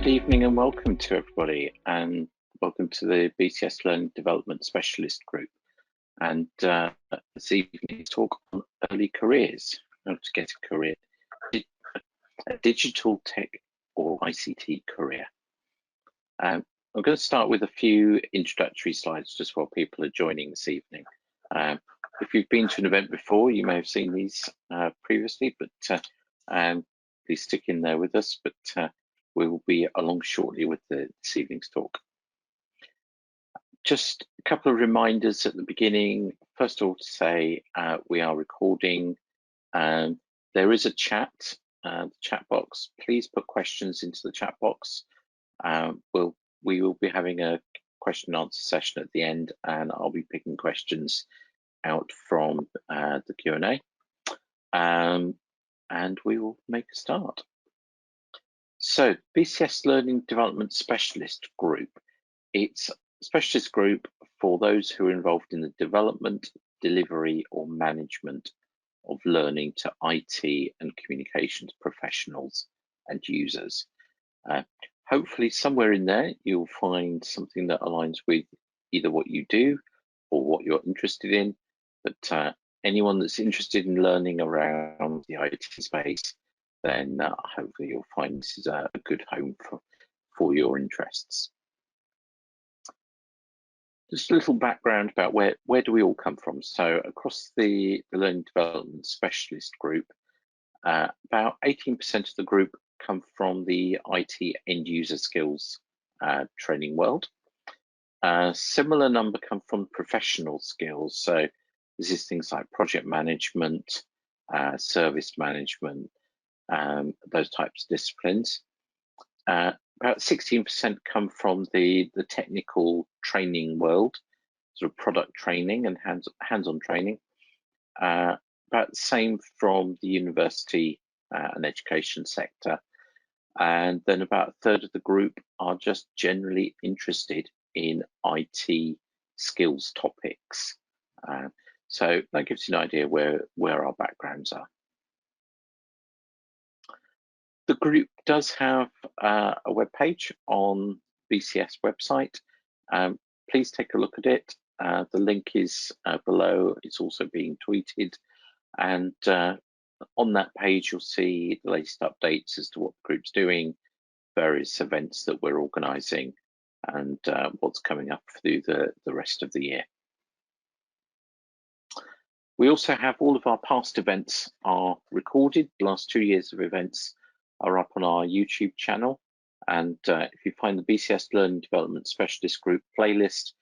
Good evening and welcome to everybody, and welcome to the BCS Learning Development Specialist Group. And this evening, talk on early careers, how to get a career, a digital tech or ICT career. I'm going to start with a few introductory slides just while people are joining this evening. If you've been to an event before, you may have seen these previously, but please stick in there with us. But we will be along shortly with this evening's talk. Just a couple of reminders at the beginning. First of all, to say we are recording. There is a chat, the chat box. Please put questions into the chat box. We will be having a question and answer session at the end, and I'll be picking questions out from the Q&A. And we will make a start. So BCS Learning Development Specialist Group, it's a specialist group for those who are involved in the development, delivery or management of learning to IT and communications professionals and users. Hopefully somewhere in there you'll find something that aligns with either what you do or what you're interested in, but anyone that's interested in learning around the IT space, then hopefully you'll find this is a good home for your interests. Just a little background about where do we all come from. So across the Learning Development Specialist Group, about 18% of the group come from the IT end user skills training world. A similar number come from professional skills. So this is things like project management, service management, those types of disciplines. About 16% come from the technical training world, sort of product training and hands-on training. About the same from the university and education sector. And then about a third of the group are just generally interested in IT skills topics. So that gives you an idea where our backgrounds are. The group does have a web page on BCS website. Please take a look at it. The link is below. It's also being tweeted. And on that page, you'll see the latest updates as to what the group's doing, various events that we're organising, and what's coming up through the rest of the year. We also have all of our past events are recorded. The last 2 years of events are up on our YouTube channel. And if you find the BCS Learning Development Specialist Group playlist,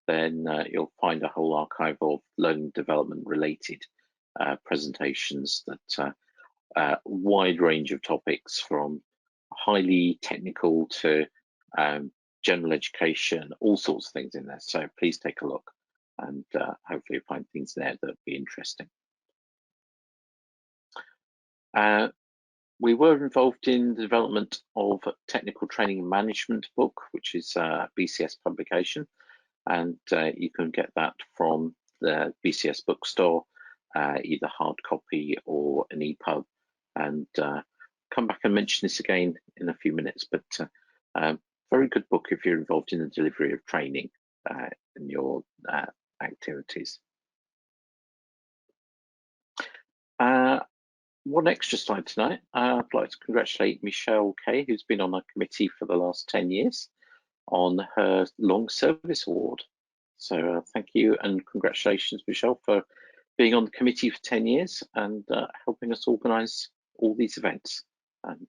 then you'll find a whole archive of learning development related presentations that wide range of topics, from highly technical to general education, all sorts of things in there. So please take a look, and hopefully you'll find things there that will be interesting. We were involved in the development of a technical training and management book, which is a BCS publication, and you can get that from the BCS bookstore, either hard copy or an EPUB. And come back and mention this again in a few minutes, but very good book if you're involved in the delivery of training in your activities. One extra slide tonight. I'd like to congratulate Michelle Kay, who's been on our committee for the last 10 years, on her long service award. So thank you and congratulations, Michelle, for being on the committee for 10 years and helping us organise all these events, and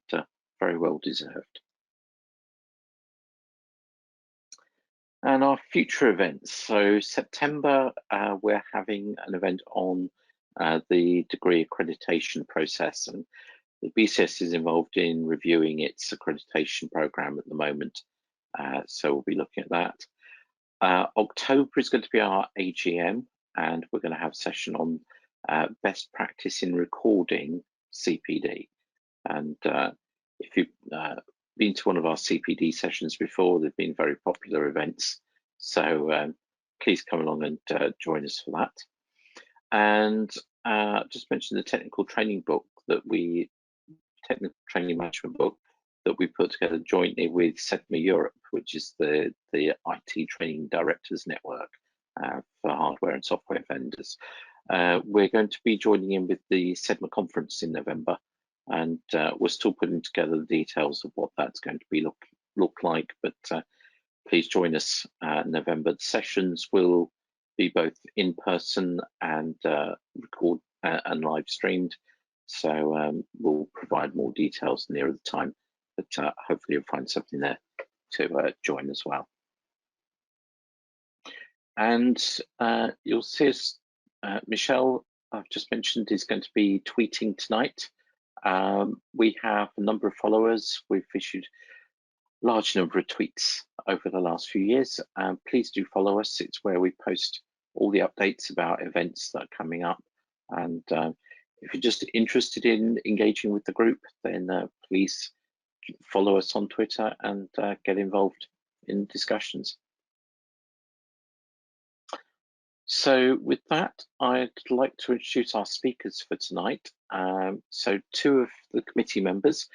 very well deserved. And our future events. So September, we're having an event on the degree accreditation process, and the BCS is involved in reviewing its accreditation program at the moment, so we'll be looking at that. October is going to be our AGM, and we're going to have a session on best practice in recording CPD. And if you've been to one of our CPD sessions before, they've been very popular events, so please come along and join us for that. And just mention the technical training book technical training management book that we put together jointly with SEDMA Europe, which is the IT Training Directors Network for hardware and software vendors. We're going to be joining in with the SEDMA conference in November, and we're still putting together the details of what that's going to be look like, but please join us in November. The sessions will be both in person and record and live streamed, so we'll provide more details nearer the time, but hopefully you'll find something there to join as well. And you'll see us, Michelle, I've just mentioned, is going to be tweeting tonight. We have a number of followers. We've issued a large number of tweets over the last few years. Please do follow us. It's where we post all the updates about events that are coming up. And if you're just interested in engaging with the group, then please follow us on Twitter and get involved in discussions. So with that, I'd like to introduce our speakers for tonight. So two of the committee members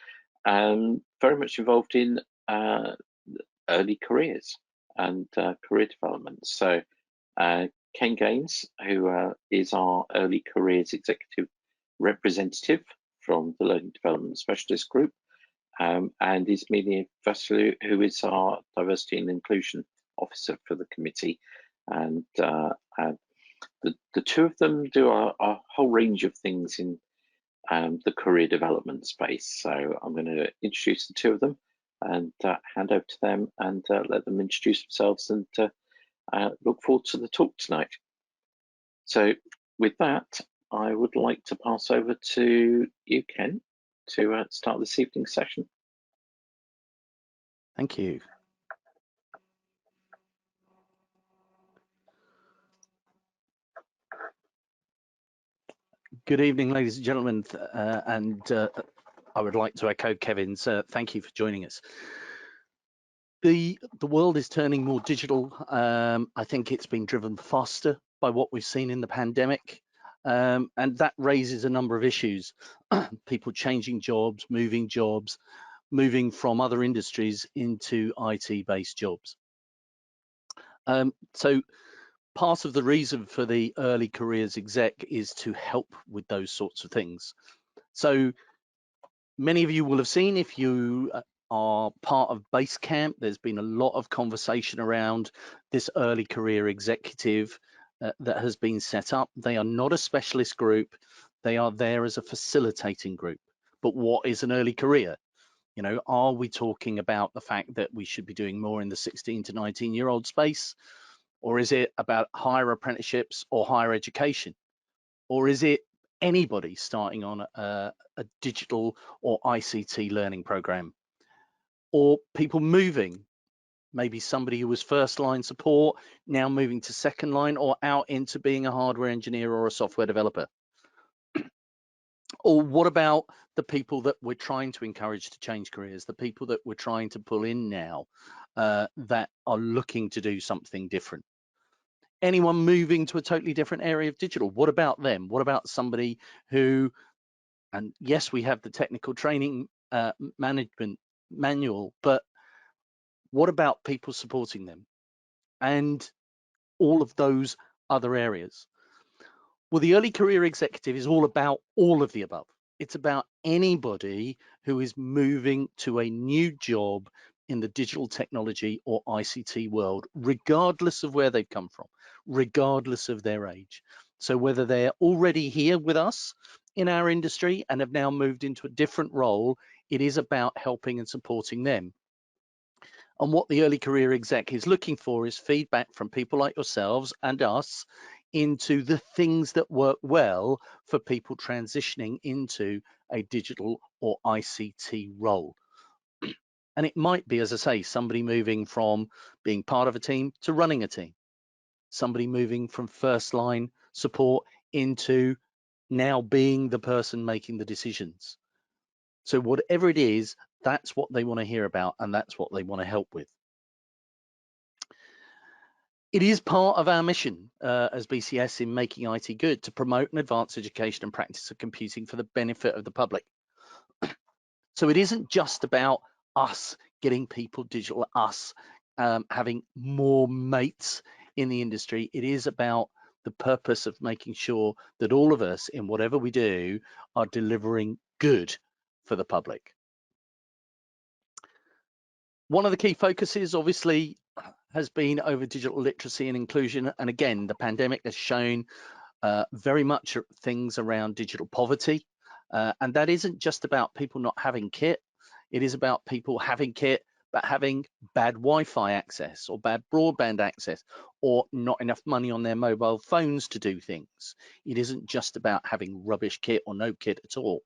very much involved in early careers and career development. So Ken Gaines, who is our early careers executive representative from the Learning Development Specialist Group, and Ismini Vasilou, who is our diversity and inclusion officer for the committee. And the two of them do a whole range of things in the career development space. So I'm going to introduce the two of them and hand over to them and let them introduce themselves and look forward to the talk tonight. So with that, I would like to pass over to you, Ken, to start this evening's session. Thank you. Good evening, ladies and gentlemen, and I would like to echo Kevin's thank you for joining us. The world is turning more digital. I think it's been driven faster by what we've seen in the pandemic, and that raises a number of issues. People changing jobs, moving from other industries into IT-based jobs. So part of the reason for the early careers exec is to help with those sorts of things. So many of you will have seen, if you are part of Basecamp, there's been a lot of conversation around this early career executive that has been set up. They are not a specialist group. They are there as a facilitating group. But what is an early career? You know, are we talking about the fact that we should be doing more in the 16 to 19-year-old space? Or is it about higher apprenticeships or higher education? Or is it anybody starting on a digital or ICT learning program? Or people moving, maybe somebody who was first line support, now moving to second line or out into being a hardware engineer or a software developer? Or what about the people that we're trying to encourage to change careers, the people that we're trying to pull in now that are looking to do something different? Anyone moving to a totally different area of digital, what about them? What about somebody who, and yes, we have the technical training management manual, but what about people supporting them and all of those other areas? Well, the early career executive is all about all of the above. It's about anybody who is moving to a new job in the digital technology or ICT world, regardless of where they've come from, regardless of their age. So whether they're already here with us in our industry and have now moved into a different role, it is about helping and supporting them. And what the early career exec is looking for is feedback from people like yourselves and us into the things that work well for people transitioning into a digital or ICT role. And it might be, as I say, somebody moving from being part of a team to running a team, somebody moving from first line support into now being the person making the decisions. So whatever it is, that's what they want to hear about, and that's what they want to help with. It is part of our mission as BCS in making IT good to promote and advance education and practice of computing for the benefit of the public. So it isn't just about us getting people digital, us having more mates in the industry. It is about the purpose of making sure that all of us, in whatever we do, are delivering good for the public. One of the key focuses, obviously, has been over digital literacy and inclusion. And again, the pandemic has shown very much things around digital poverty. And that isn't just about people not having kit. It is about people having kit, but having bad Wi-Fi access or bad broadband access, or not enough money on their mobile phones to do things. It isn't just about having rubbish kit or no kit at all.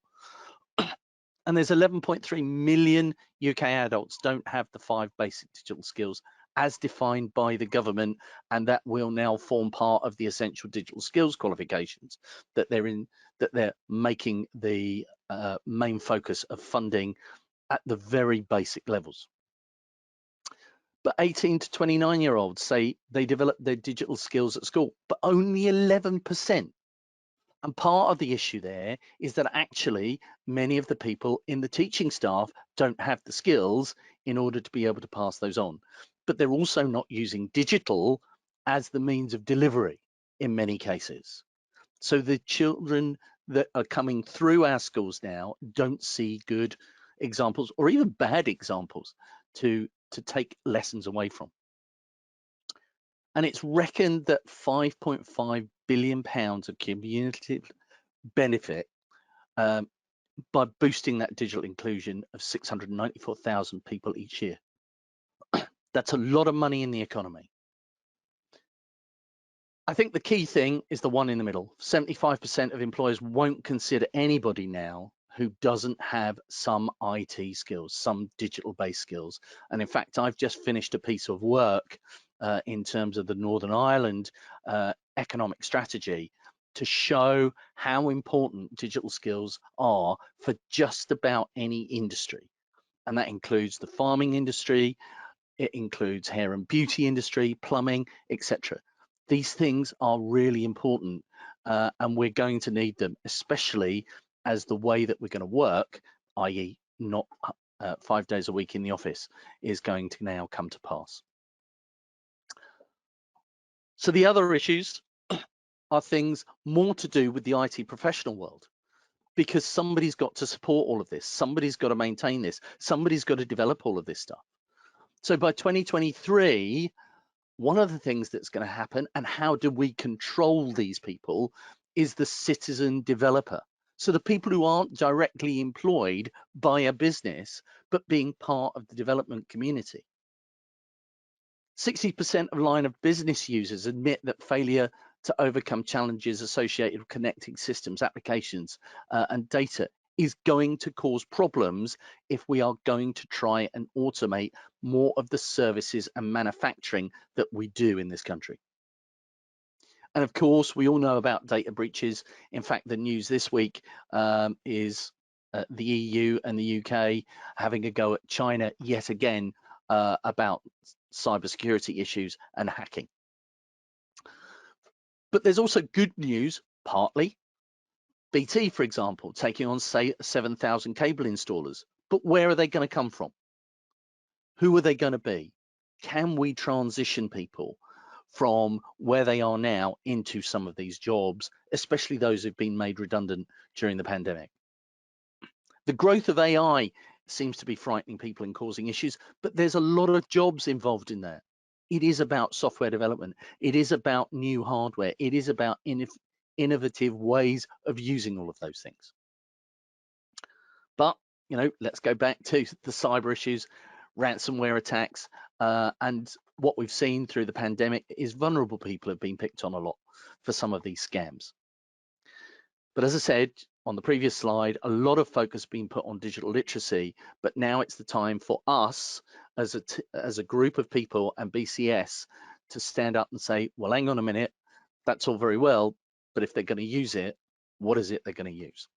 And there's 11.3 million UK adults don't have the 5 basic digital skills as defined by the government, and that will now form part of the essential digital skills qualifications that they're making the main focus of funding at the very basic levels. But 18 to 29-year-olds say they develop their digital skills at school, but only 11%. And part of the issue there is that actually many of the people in the teaching staff don't have the skills in order to be able to pass those on. But they're also not using digital as the means of delivery in many cases. So the children that are coming through our schools now don't see good examples or even bad examples to take lessons away from. And it's reckoned that £5.5 billion of cumulative benefit by boosting that digital inclusion of 694,000 people each year. That's a lot of money in the economy. I think the key thing is the one in the middle. 75% of employers won't consider anybody now who doesn't have some IT skills, some digital-based skills. And in fact, I've just finished a piece of work in terms of the Northern Ireland economic strategy to show how important digital skills are for just about any industry. And that includes the farming industry, it includes hair and beauty industry, plumbing, etc. These things are really important and we're going to need them, especially as the way that we're going to work, i.e. not 5 days a week in the office, is going to now come to pass. So the other issues are things more to do with the IT professional world, because somebody's got to support all of this, somebody's got to maintain this, somebody's got to develop all of this stuff. So by 2023, one of the things that's going to happen, and how do we control these people, is the citizen developer. So the people who aren't directly employed by a business, but being part of the development community. 60% of line of business users admit that failure to overcome challenges associated with connecting systems, applications, and data is going to cause problems if we are going to try and automate more of the services and manufacturing that we do in this country. And of course, we all know about data breaches. In fact, the news this week is the EU and the UK having a go at China yet again about cybersecurity issues and hacking. But there's also good news, partly. BT, for example, taking on, say, 7,000 cable installers. But where are they going to come from? Who are they going to be? Can we transition people from where they are now into some of these jobs, especially those who've been made redundant during the pandemic? The growth of AI seems to be frightening people and causing issues, but there's a lot of jobs involved in that. It is about software development. It is about new hardware. It is about innovative ways of using all of those things. But, you know, let's go back to the cyber issues, ransomware attacks, and what we've seen through the pandemic is vulnerable people have been picked on a lot for some of these scams. But as I said on the previous slide, a lot of focus being put on digital literacy, but now it's the time for us as a group of people and BCS to stand up and say, well, hang on a minute, that's all very well, but if they're going to use it, what is it they're going to use?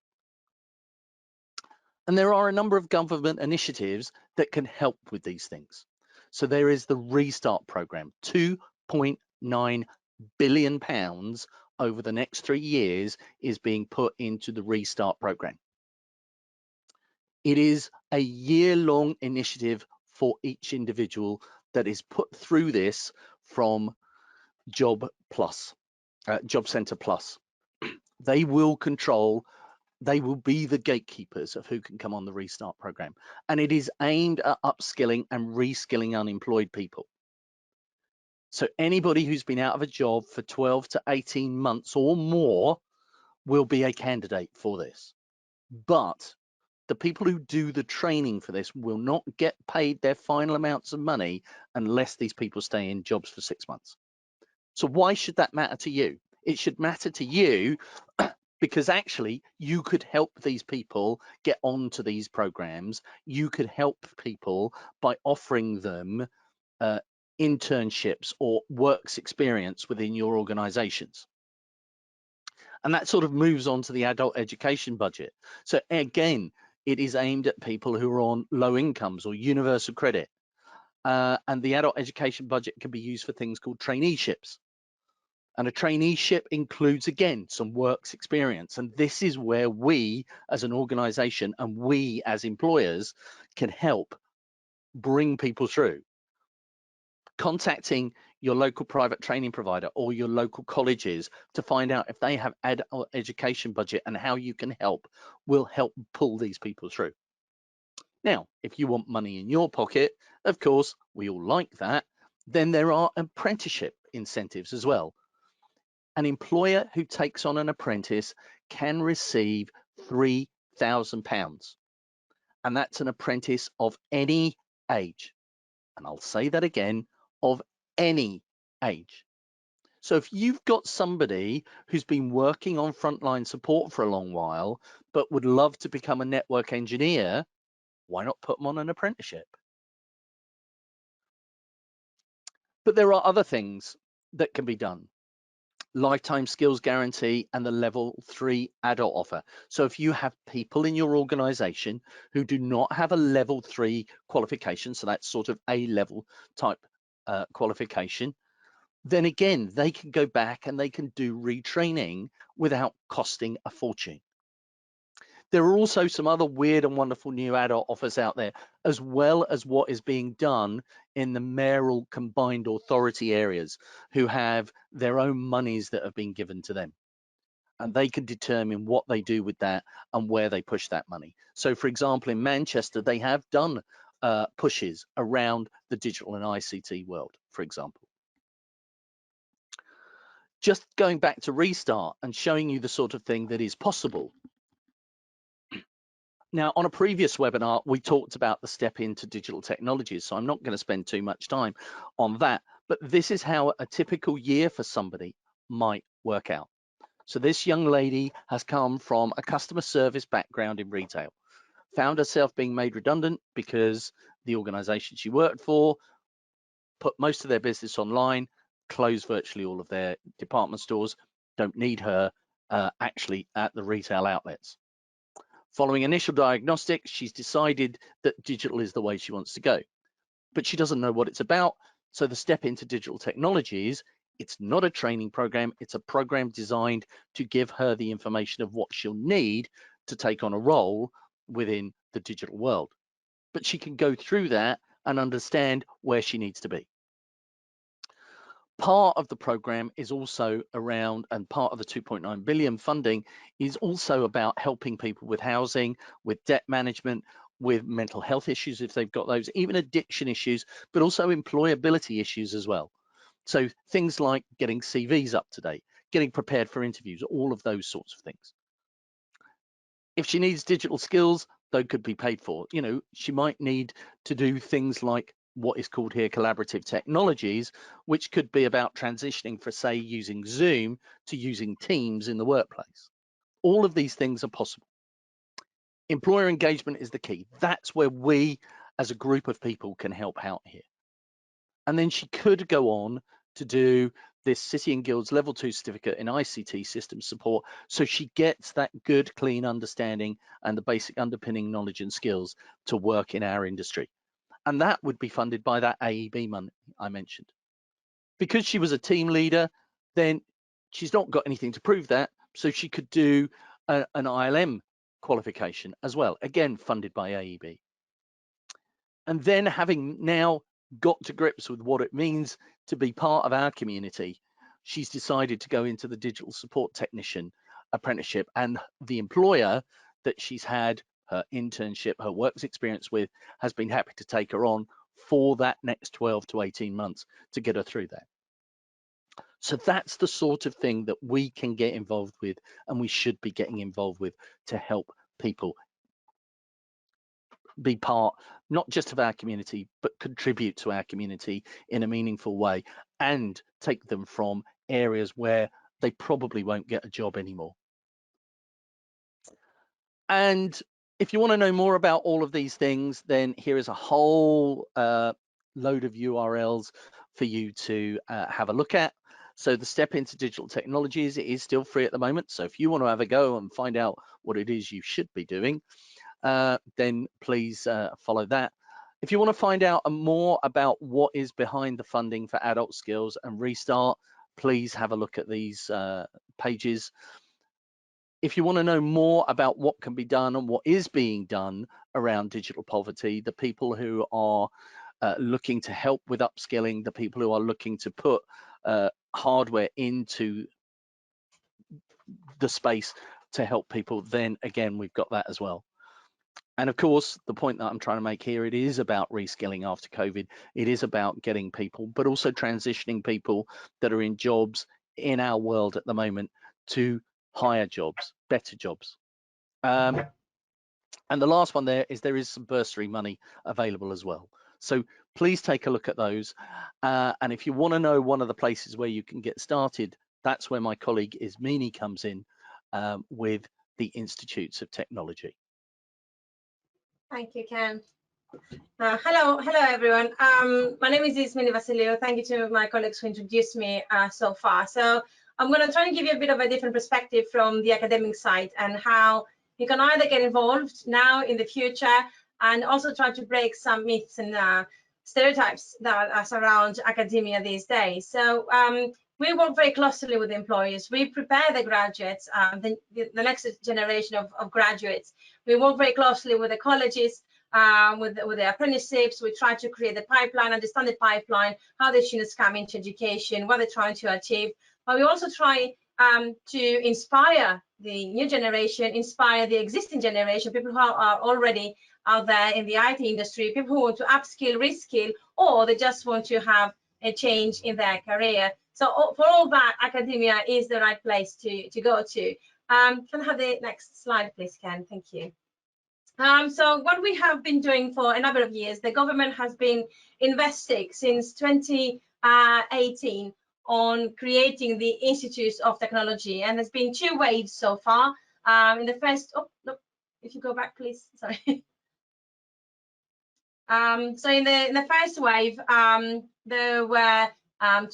And there are a number of government initiatives that can help with these things. So there is the Restart programme, £2.9 billion over the next 3 years is being put into the Restart programme. It is a year-long initiative for each individual that is put through this from Job Centre Plus. They will be the gatekeepers of who can come on the Restart program. And it is aimed at upskilling and reskilling unemployed people. So anybody who's been out of a job for 12 to 18 months or more will be a candidate for this. But the people who do the training for this will not get paid their final amounts of money unless these people stay in jobs for 6 months. So why should that matter to you? It should matter to you because actually you could help these people get onto these programs. You could help people by offering them internships or works experience within your organizations. And that sort of moves on to the adult education budget. So again, it is aimed at people who are on low incomes or universal credit. And the adult education budget can be used for things called traineeships. And a traineeship includes, again, some works experience. And this is where we as an organization and we as employers can help bring people through. Contacting your local private training provider or your local colleges to find out if they have adult education budget and how you can help will help pull these people through. Now, if you want money in your pocket, of course, we all like that, then there are apprenticeship incentives as well. An employer who takes on an apprentice can receive £3,000, and that's an apprentice of any age. And I'll say that again, of any age. So if you've got somebody who's been working on frontline support for a long while, but would love to become a network engineer, why not put them on an apprenticeship? But there are other things that can be done. Lifetime skills guarantee and the level 3 adult offer. So if you have people in your organization who do not have a level 3 qualification, so that's sort of a level type qualification, then again, they can go back and they can do retraining without costing a fortune. There are also some other weird and wonderful new adult offers out there, as well as what is being done in the mayoral combined authority areas who have their own monies that have been given to them. And they can determine what they do with that and where they push that money. So for example, in Manchester, they have done pushes around the digital and ICT world, for example. Just going back to Restart and showing you the sort of thing that is possible. Now, on a previous webinar, we talked about the step into digital technologies, so I'm not going to spend too much time on that, but this is how a typical year for somebody might work out. So this young lady has come from a customer service background in retail, found herself being made redundant because the organization she worked for put most of their business online, closed virtually all of their department stores, don't need her actually at the retail outlets. Following initial diagnostics, she's decided that digital is the way she wants to go, but she doesn't know what it's about. So the step into digital technologies, it's not a training program, it's a program designed to give her the information of what she'll need to take on a role within the digital world. But she can go through that and understand where she needs to be. Part of the program is also around, and part of the 2.9 billion funding is also about helping people with housing, with debt management, with mental health issues if they've got those, even addiction issues, but also employability issues as well. So things like getting CVs up to date, getting prepared for interviews, all of those sorts of things. If she needs digital skills, those could be paid for. You know, she might need to do things like what is called here collaborative technologies, which could be about transitioning for, say, using Zoom to using Teams in the workplace. All of these things are possible. Employer engagement is the key. That's where we as a group of people can help out here. And then she could go on to do this City and Guilds level 2 certificate in ICT system support, so she gets that good, clean understanding and the basic underpinning knowledge and skills to work in our industry. And that would be funded by that AEB money I mentioned. Because she was a team leader, then she's not got anything to prove that, so she could do an ILM qualification as well, again funded by AEB. And then, having now got to grips with what it means to be part of our community, she's decided to go into the digital support technician apprenticeship, and the employer that she's had her internship, her works experience with, has been happy to take her on for that next 12 to 18 months to get her through that. So that's the sort of thing that we can get involved with, and we should be getting involved with, to help people be part not just of our community, but contribute to our community in a meaningful way, and take them from areas where they probably won't get a job anymore. And if you want to know more about all of these things, then here is a whole load of URLs for you to have a look at. So the Step into Digital Technologies, it is still free at the moment. So if you want to have a go and find out what it is you should be doing, then please follow that. If you want to find out more about what is behind the funding for adult skills and Restart, please have a look at these pages. If you want to know more about what can be done and what is being done around digital poverty, the people who are looking to help with upskilling, the people who are looking to put hardware into the space to help people, then again, we've got that as well. And of course, the point that I'm trying to make here, it is about reskilling after COVID. It is about getting people, but also transitioning people that are in jobs in our world at the moment to higher jobs, better jobs. And the last one there is some bursary money available as well. So please take a look at those. And if you want to know one of the places where you can get started, that's where my colleague Ismini comes in with the Institutes of Technology. Thank you, Ken. Hello everyone. My name is Ismini Vasiliou. Thank you to my colleagues who introduced me so far. So I'm going to try and give you a bit of a different perspective from the academic side, and how you can either get involved now, in the future, and also try to break some myths and stereotypes that are around academia these days. So we work very closely with employers. We prepare the graduates, the next generation of graduates. We work very closely with the colleges, with the apprenticeships. We try to create the pipeline, understand the pipeline, how the students come into education, what they're trying to achieve. But we also try to inspire the new generation, inspire the existing generation, people who are already out there in the IT industry, people who want to upskill, reskill, or they just want to have a change in their career. So for all that, academia is the right place to go to. Can I have the next slide, please, Ken? Thank you. So what we have been doing for a number of years, the government has been investing since 2018 on creating the Institutes of Technology, and there's been 2 waves so far. In the first, if you go back, please, sorry. So in the first wave, there were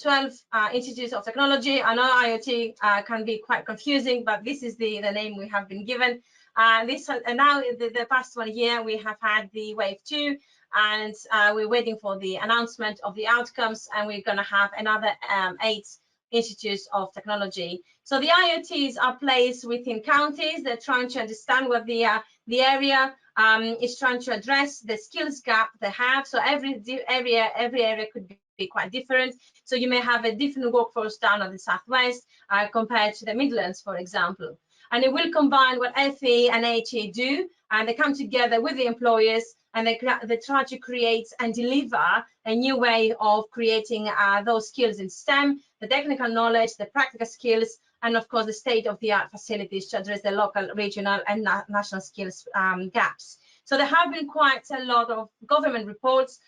12 Institutes of Technology. I know IoT can be quite confusing, but this is the name we have been given. And now the past 1 year, we have had the wave 2, and we're waiting for the announcement of the outcomes, and we're going to have another 8 Institutes of Technology. So the IoTs are placed within counties. They're trying to understand what the area is trying to address, the skills gap they have. So every area could be quite different. So you may have a different workforce down in the Southwest compared to the Midlands, for example. And it will combine what FE and HE do, and they come together with the employers, and they try to create and deliver a new way of creating those skills in STEM, the technical knowledge, the practical skills, and of course the state-of-the-art facilities to address the local, regional, and national skills gaps. So there have been quite a lot of government reports,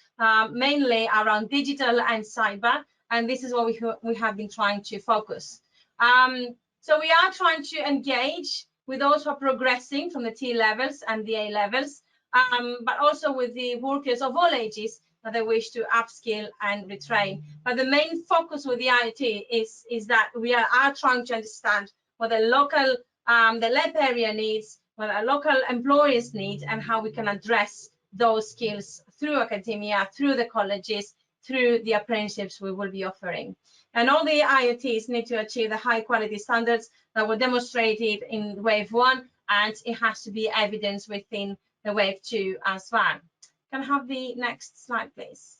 mainly around digital and cyber, and this is what we have been trying to focus. So we are trying to engage with those who are progressing from the T levels and the A levels, but also with the workers of all ages that they wish to upskill and retrain. But the main focus with the IoT is that we are trying to understand what the local, the LEP area needs, what our local employers need, and how we can address those skills through academia, through the colleges, through the apprenticeships we will be offering. And all the IoTs need to achieve the high quality standards that were demonstrated in wave 1 and it has to be evidenced within the wave 2 as well. Can I have the next slide, please?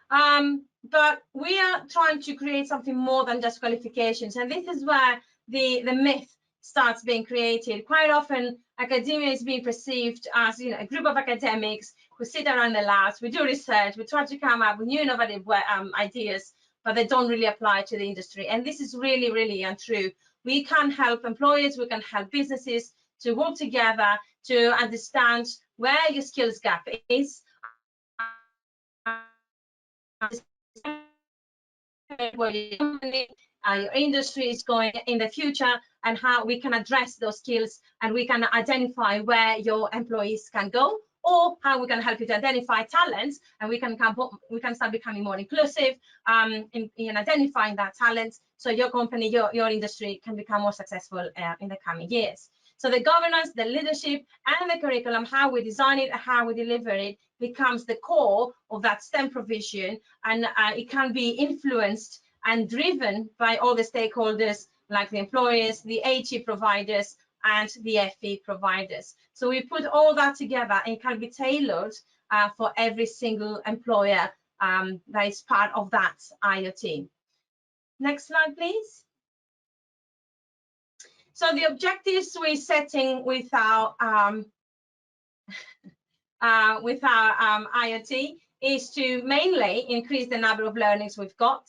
But we are trying to create something more than just qualifications, and this is where the myth starts being created. Quite often, academia is being perceived as, you know, a group of academics who sit around the labs, we do research, we try to come up with new innovative ideas, but they don't really apply to the industry. And this is really, really untrue. We can help employers, we can help businesses to work together to understand where your skills gap is, where your company, your industry is going in the future, and how we can address those skills, and we can identify where your employees can go, or how we can help you to identify talents, and we can start becoming more inclusive in identifying that talent, so your company, your industry can become more successful in the coming years. So the governance, the leadership, and the curriculum, how we design it and how we deliver it, becomes the core of that STEM provision, and it can be influenced and driven by all the stakeholders, like the employers, the HE providers, and the FE providers. So we put all that together and it can be tailored for every single employer that is part of that IoT. Next slide, please. So the objectives we're setting with our IoT is to mainly increase the number of learnings we've got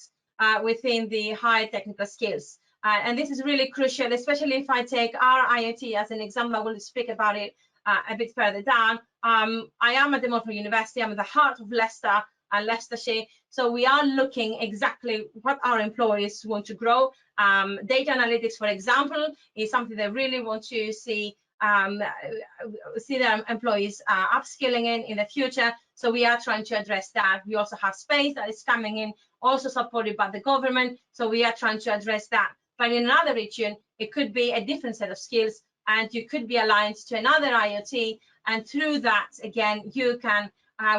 within the higher technical skills. And this is really crucial, especially if I take our IoT as an example. I will speak about it a bit further down. I am at the Montfort University. I'm at the heart of Leicester and Leicestershire. So we are looking exactly what our employees want to grow. Data analytics, for example, is something they really want to see their employees upskilling in the future. So we are trying to address that. We also have space that is coming in, also supported by the government. So we are trying to address that. But in another region, it could be a different set of skills, and you could be aligned to another IoT. And through that, again, you can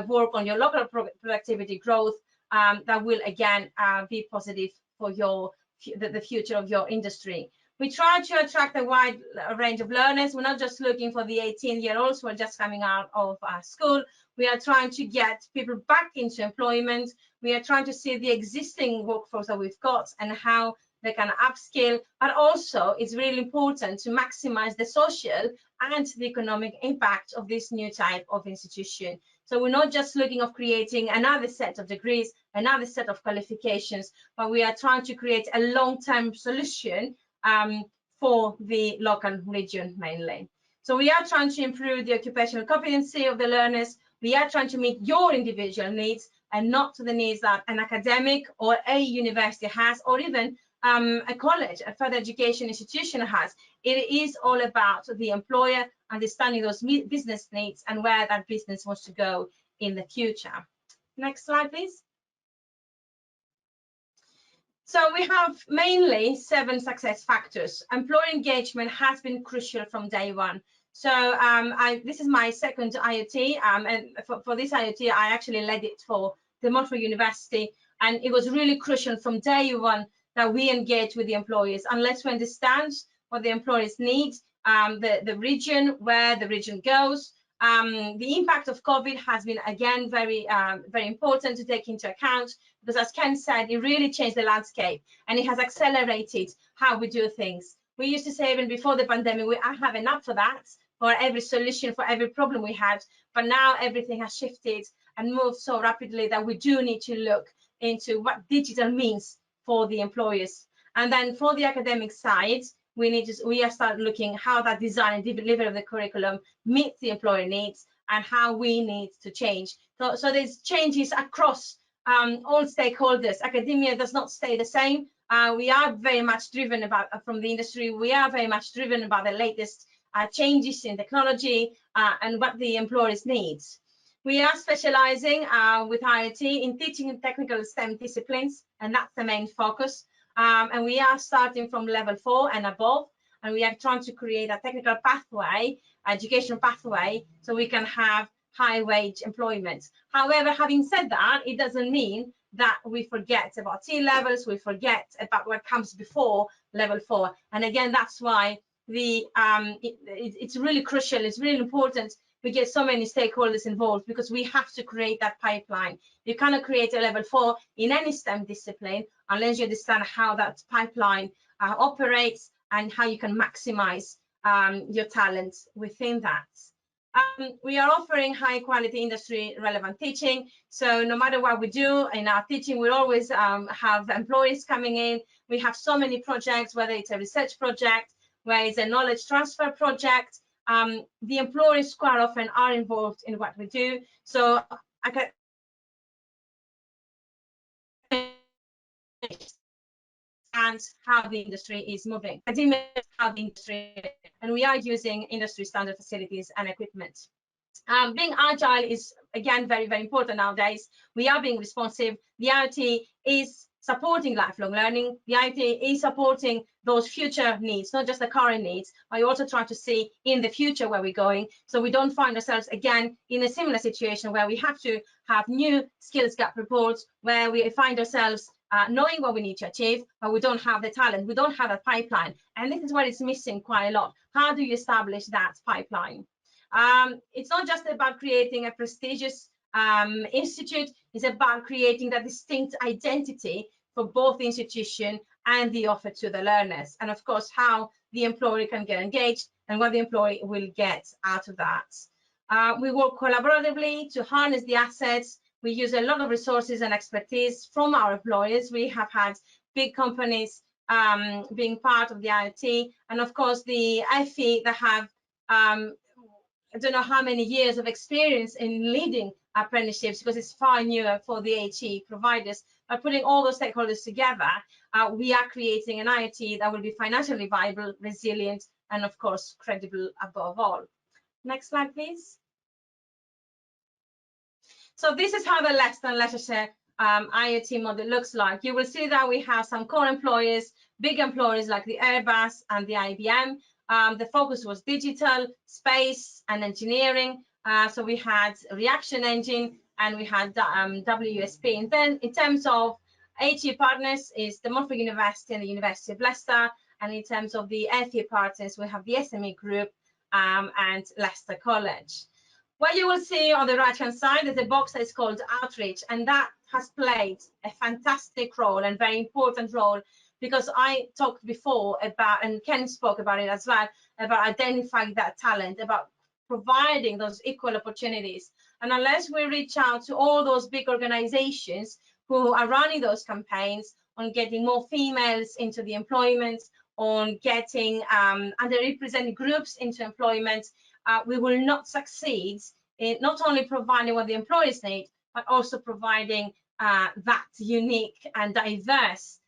work on your local productivity growth that will, again, be positive for the future of your industry. We try to attract a wide range of learners. We're not just looking for the 18-year-olds who are just coming out of school. We are trying to get people back into employment. We are trying to see the existing workforce that we've got and how they can upskill. But also, it's really important to maximize the social and the economic impact of this new type of institution. So we're not just looking of creating another set of degrees, another set of qualifications, but we are trying to create a long-term solution for the local region mainly. So we are trying to improve the occupational competency of the learners. We are trying to meet your individual needs and not the needs that an academic or a university has, or even a college, a further education institution has. It is all about the employer understanding those business needs and where that business wants to go in the future. Next slide, please. So we have mainly 7 success factors. Employee engagement has been crucial from day one. So this is my second IoT, and for this IoT, I actually led it for the Montfort University, and it was really crucial from day one that we engage with the employees. Unless we understand what the employees need, the region, where the region goes, the impact of COVID has been, again, very important to take into account, because as Ken said, it really changed the landscape and it has accelerated how we do things. We used to say even before the pandemic, I have enough for that, for every solution, for every problem we had, but now everything has shifted and moved so rapidly that we do need to look into what digital means for the employers. And then for the academic side, we are start looking how that design and delivery of the curriculum meets the employer needs and how we need to change. So there's changes across all stakeholders. Academia does not stay the same. We are very much driven from the industry. We are very much driven about the latest changes in technology and what the employers need. We are specializing with IoT in teaching technical STEM disciplines, and that's the main focus. And we are starting from level 4 and above, and we are trying to create a technical pathway, educational pathway, so we can have high wage employment. However, having said that, it doesn't mean that we forget about T levels, we forget about what comes before level 4. And again, that's why it's really crucial, it's really important we get so many stakeholders involved, because we have to create that pipeline. You cannot create a level 4 in any STEM discipline unless you understand how that pipeline operates and how you can maximize your talents within that. We are offering high quality industry relevant teaching. So no matter what we do in our teaching, we always have employees coming in. We have so many projects, whether it's a research project, where it's a knowledge transfer project. The employees quite often are involved in what we do. So I can and how the industry is moving. How the industry, and we are using industry standard facilities and equipment. Being agile is, again, very, very important nowadays. We are being responsive. The IoT is supporting lifelong learning. The IoT is supporting those future needs, not just the current needs, but you also try to see in the future where we're going, so we don't find ourselves again in a similar situation where we have to have new skills gap reports, where we find ourselves knowing what we need to achieve, but we don't have the talent, we don't have a pipeline. And this is what is missing quite a lot. How do you establish that pipeline? It's not just about creating a prestigious institute, it's about creating that distinct identity for both the institution and the offer to the learners. And of course, how the employee can get engaged and what the employee will get out of that. We work collaboratively to harness the assets. We use a lot of resources and expertise from our employers. We have had big companies being part of the IoT, and of course the FE that have I don't know how many years of experience in leading apprenticeships, because it's far newer for the HE providers. By putting all those stakeholders together, we are creating an IoT that will be financially viable, resilient, and of course credible above all. Next slide, please. So this is how the Leicester and Leicestershire IoT model looks like. You will see that we have some core employers, big employers like the Airbus and the IBM. The focus was digital, space, and engineering. So we had Reaction Engine and we had WSP. And then in terms of HE partners is the Montfort University and the University of Leicester. And in terms of the FE partners, we have the SME Group and Leicester College. What you will see on the right-hand side is a box that is called Outreach, and that has played a fantastic role and very important role, because I talked before about, and Ken spoke about it as well, about identifying that talent, about providing those equal opportunities. And unless we reach out to all those big organizations who are running those campaigns on getting more females into the employment, on getting underrepresented groups into employment, we will not succeed in not only providing what the employers need, but also providing that unique and diverse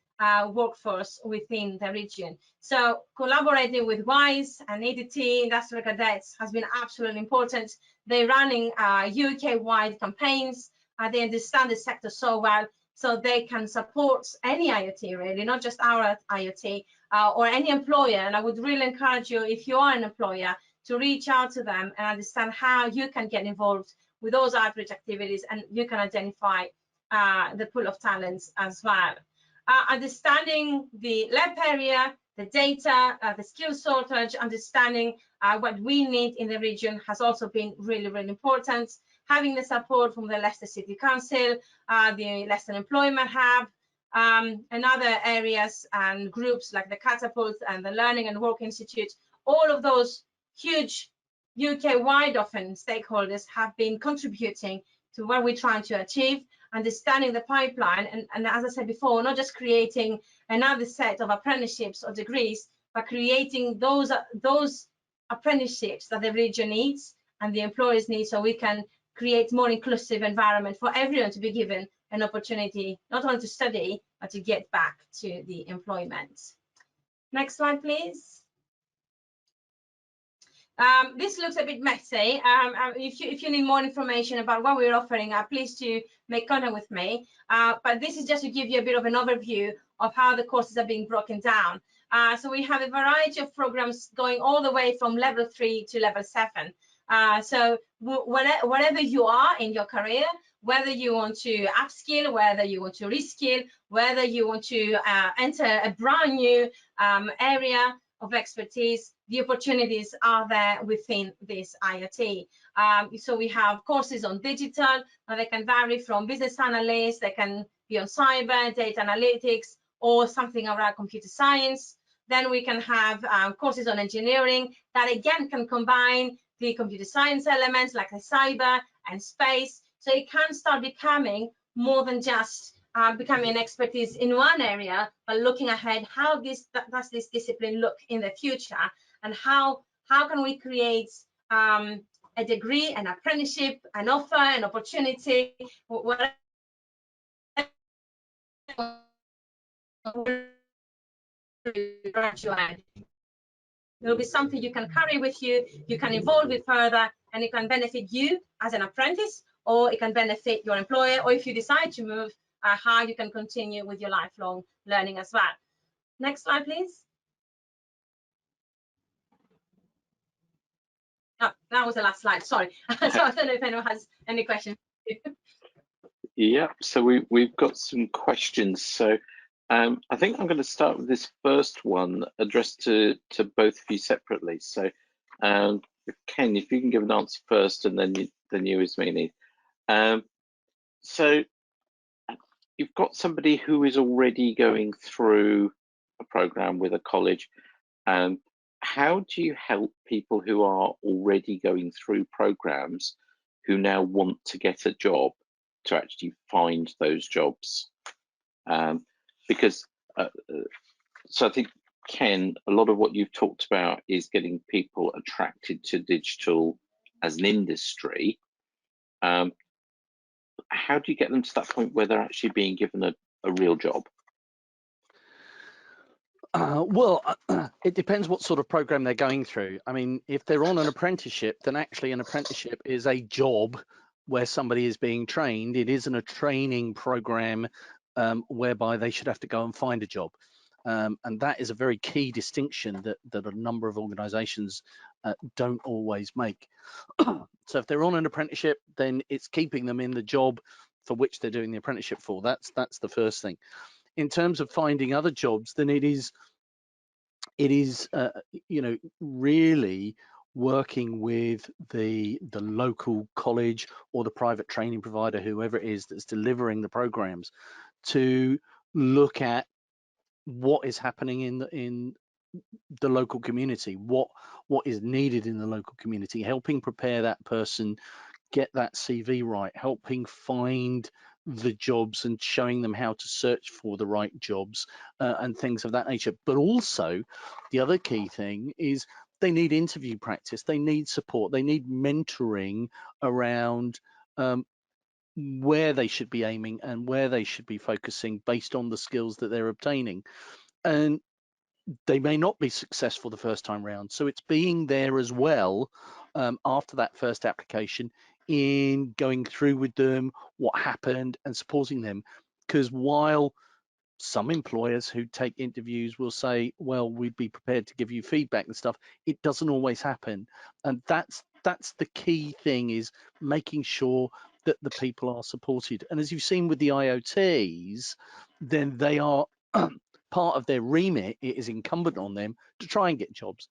workforce within the region. So collaborating with WISE and EDT, Industrial Cadets, has been absolutely important. They're running UK-wide campaigns. They understand the sector so well, so they can support any IoT, really, not just our IoT, or any employer. And I would really encourage you, if you are an employer, to reach out to them and understand how you can get involved with those outreach activities, and you can identify the pool of talents as well. Understanding the lab area, the data, the skill shortage, understanding what we need in the region has also been really, really important. Having the support from the Leicester City Council, the Leicester Employment Hub, and other areas and groups like the Catapult and the Learning and Work Institute, all of those huge UK-wide often stakeholders have been contributing to what we're trying to achieve, understanding the pipeline, and as I said before, not just creating another set of apprenticeships or degrees, but creating those apprenticeships that the region needs and the employers need, so we can create more inclusive environment for everyone to be given an opportunity not only to study, but to get back to the employment. Next slide, please. This looks a bit messy. If you need more information about what we're offering, please do make contact with me. But this is just to give you a bit of an overview of how the courses are being broken down. So we have a variety of programs going all the way from level 3 to level 7. So whatever you are in your career, whether you want to upskill, whether you want to reskill, whether you want to enter a brand new area, of expertise, the opportunities are there within this IoT. So we have courses on digital, and they can vary from business analysts, they can be on cyber, data analytics, or something around computer science. Then we can have courses on engineering that again can combine the computer science elements like the cyber and space. So it can start becoming more than just becoming an expertise in one area, but looking ahead, how does this discipline look in the future, and how can we create a degree, an apprenticeship, an offer, an opportunity, whatever graduate. It will be something you can carry with you, you can evolve it further, and it can benefit you as an apprentice, or it can benefit your employer, or if you decide to move, how you can continue with your lifelong learning as well. Next slide, please. Oh, that was the last slide, sorry. So I don't know if anyone has any questions. Yeah, so we've got some questions. So I think I'm going to start with this first one addressed to both of you separately. So Ken, if you can give an answer first, and then you Ismini. So you've got somebody who is already going through a program with a college. How do you help people who are already going through programs who now want to get a job to actually find those jobs? Because so I think, Ken, a lot of what you've talked about is getting people attracted to digital as an industry. How do you get them to that point where they're actually being given a real job? Well, it depends what sort of program they're going through. I mean, if they're on an apprenticeship, then actually an apprenticeship is a job where somebody is being trained. It isn't a training program whereby they should have to go and find a job. And that is a very key distinction that a number of organizations don't always make. So if they're on an apprenticeship, then it's keeping them in the job for which they're doing the apprenticeship for. That's the first thing. In terms of finding other jobs, then it is you know, really working with the local college or the private training provider, whoever it is that's delivering the programs, to look at what is happening in the local community, what is needed in the local community, helping prepare that person, get that CV right, helping find the jobs and showing them how to search for the right jobs and things of that nature. But also the other key thing is they need interview practice, they need support, they need mentoring around where they should be aiming and where they should be focusing based on the skills that they're obtaining. And they may not be successful the first time round, so it's being there as well after that first application, in going through with them what happened and supporting them. Because while some employers who take interviews will say, well, we'd be prepared to give you feedback and stuff, it doesn't always happen. And that's the key thing, is making sure that the people are supported. And as you've seen with the IoTs, then they are part of their remit. It is incumbent on them to try and get jobs.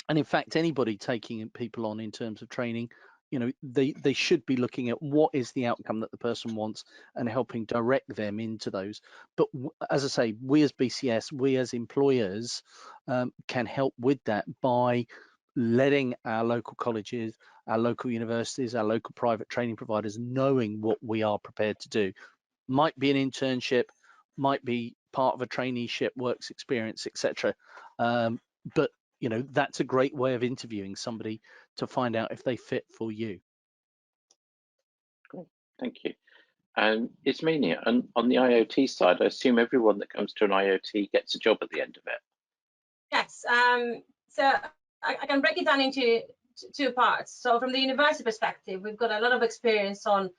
And in fact, anybody taking people on in terms of training, you know, they should be looking at what is the outcome that the person wants and helping direct them into those. But as I say, we as BCS, we as employers can help with that by letting our local colleges, our local universities, our local private training providers knowing what we are prepared to do. Might be an internship, might be part of a traineeship, works experience, etc. But you know, that's a great way of interviewing somebody to find out if they fit for you. Great, thank you. Ismini, and on the IoT side, I assume everyone that comes to an IoT gets a job at the end of it. Yes, so I can break it down into two parts. So from the university perspective, we've got a lot of experience on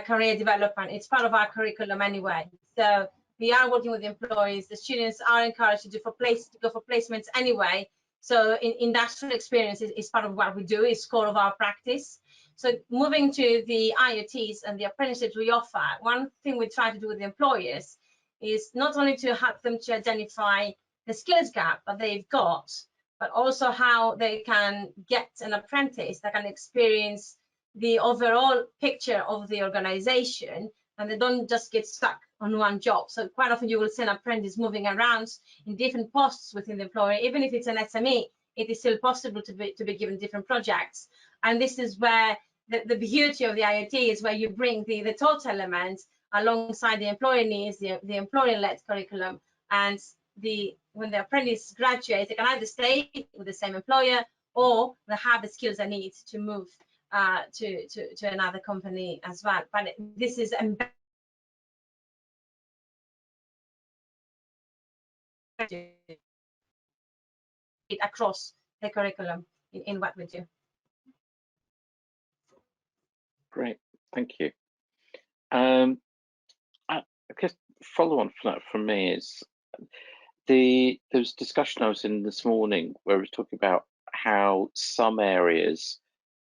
career development. It's part of our curriculum anyway. So we are working with employees. The students are encouraged to go for placements anyway. So industrial experience is part of what we do, is core of our practice. So moving to the IoTs and the apprenticeships we offer, one thing we try to do with the employers is not only to help them to identify the skills gap that they've got, but also how they can get an apprentice that can experience the overall picture of the organization, and they don't just get stuck on one job. So quite often you will see an apprentice moving around in different posts within the employer. Even if it's an SME, it is still possible to be given different projects. And this is where the beauty of the IoT is, where you bring the total element alongside the employer needs, the employer-led curriculum, and when the apprentice graduates, they can either stay with the same employer or they have the skills they need to move to another company as well. But this is embedded across the curriculum in what we do. Great, thank you. I guess follow on from that from me is there was discussion I was in this morning where we were talking about how some areas